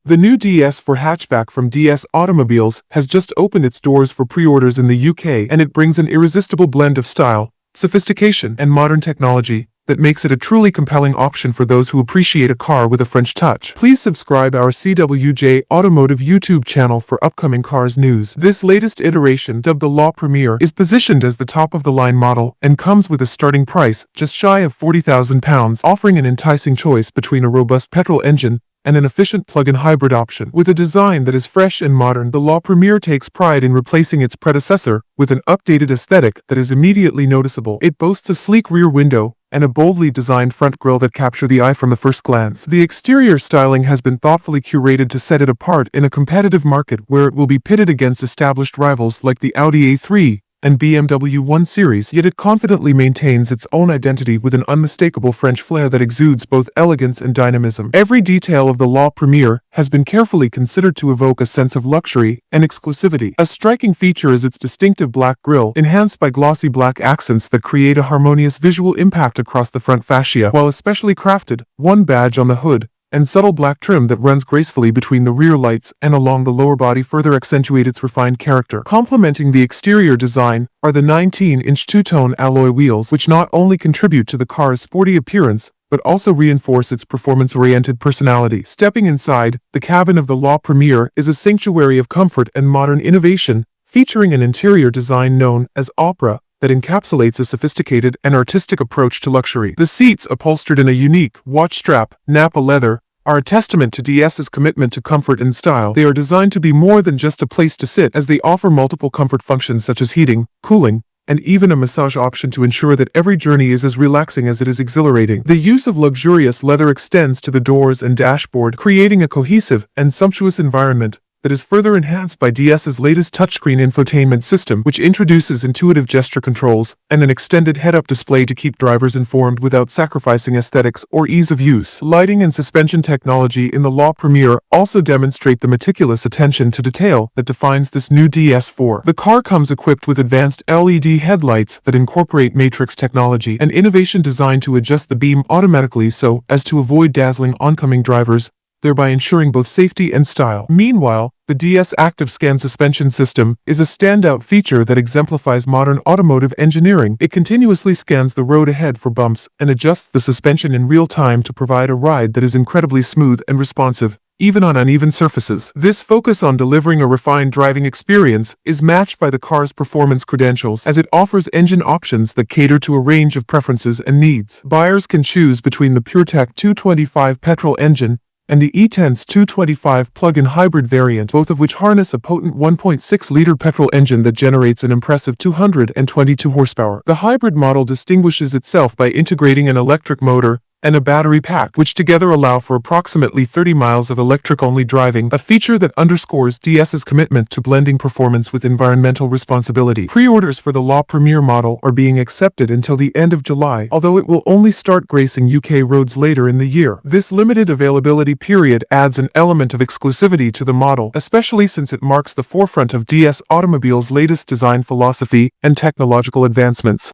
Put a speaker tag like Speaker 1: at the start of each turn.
Speaker 1: The new DS4 hatchback from DS Automobiles has just opened its doors for pre-orders in the UK, and it brings an irresistible blend of style, sophistication, and modern technology that makes it a truly compelling option for those who appreciate a car with a French touch. Please subscribe our CWJ Automotive YouTube channel for upcoming cars news. This latest iteration, dubbed the La Premiere, is positioned as the top-of-the-line model and comes with a starting price just shy of £40,000, offering an enticing choice between a robust petrol engine and an efficient plug-in hybrid option. With a design that is fresh and modern, the La Premiere takes pride in replacing its predecessor with an updated aesthetic that is immediately noticeable. It boasts a sleek rear window and a boldly designed front grille that capture the eye from the first glance. The exterior styling has been thoughtfully curated to set it apart in a competitive market where it will be pitted against established rivals like the Audi A3 and BMW 1 Series, yet it confidently maintains its own identity with an unmistakable French flair that exudes both elegance and dynamism. Every detail of the La Premiere has been carefully considered to evoke a sense of luxury and exclusivity. A striking feature is its distinctive black grille, enhanced by glossy black accents that create a harmonious visual impact across the front fascia, while a specially crafted one badge on the hood and subtle black trim that runs gracefully between the rear lights and along the lower body further accentuate its refined character. Complementing the exterior design are the 19-inch two-tone alloy wheels, which not only contribute to the car's sporty appearance, but also reinforce its performance-oriented personality. Stepping inside, the cabin of the La Premiere is a sanctuary of comfort and modern innovation, featuring an interior design known as Opera that encapsulates a sophisticated and artistic approach to luxury. The seats, upholstered in a unique watch strap, Napa leather, are a testament to DS's commitment to comfort and style. They are designed to be more than just a place to sit, as they offer multiple comfort functions such as heating, cooling, and even a massage option to ensure that every journey is as relaxing as it is exhilarating. The use of luxurious leather extends to the doors and dashboard, creating a cohesive and sumptuous environment that is further enhanced by DS's latest touchscreen infotainment system, which introduces intuitive gesture controls and an extended head-up display to keep drivers informed without sacrificing aesthetics or ease of use. Lighting and suspension technology in the La Premiere also demonstrate the meticulous attention to detail that defines this new DS4. The car comes equipped with advanced LED headlights that incorporate matrix technology, an innovation designed to adjust the beam automatically so as to avoid dazzling oncoming drivers, thereby ensuring both safety and style. Meanwhile, the DS Active Scan suspension system is a standout feature that exemplifies modern automotive engineering. It continuously scans the road ahead for bumps and adjusts the suspension in real time to provide a ride that is incredibly smooth and responsive, even on uneven surfaces. This focus on delivering a refined driving experience is matched by the car's performance credentials, as it offers engine options that cater to a range of preferences and needs. Buyers can choose between the PureTech 225 petrol engine and the E-Tense 225 plug-in hybrid variant, both of which harness a potent 1.6-liter petrol engine that generates an impressive 222 horsepower. The hybrid model distinguishes itself by integrating an electric motor and a battery pack, which together allow for approximately 30 miles of electric-only driving, a feature that underscores DS's commitment to blending performance with environmental responsibility. Pre-orders for the La Premiere model are being accepted until the end of July, although it will only start gracing UK roads later in the year. This limited availability period adds an element of exclusivity to the model, especially since it marks the forefront of DS Automobiles' latest design philosophy and technological advancements.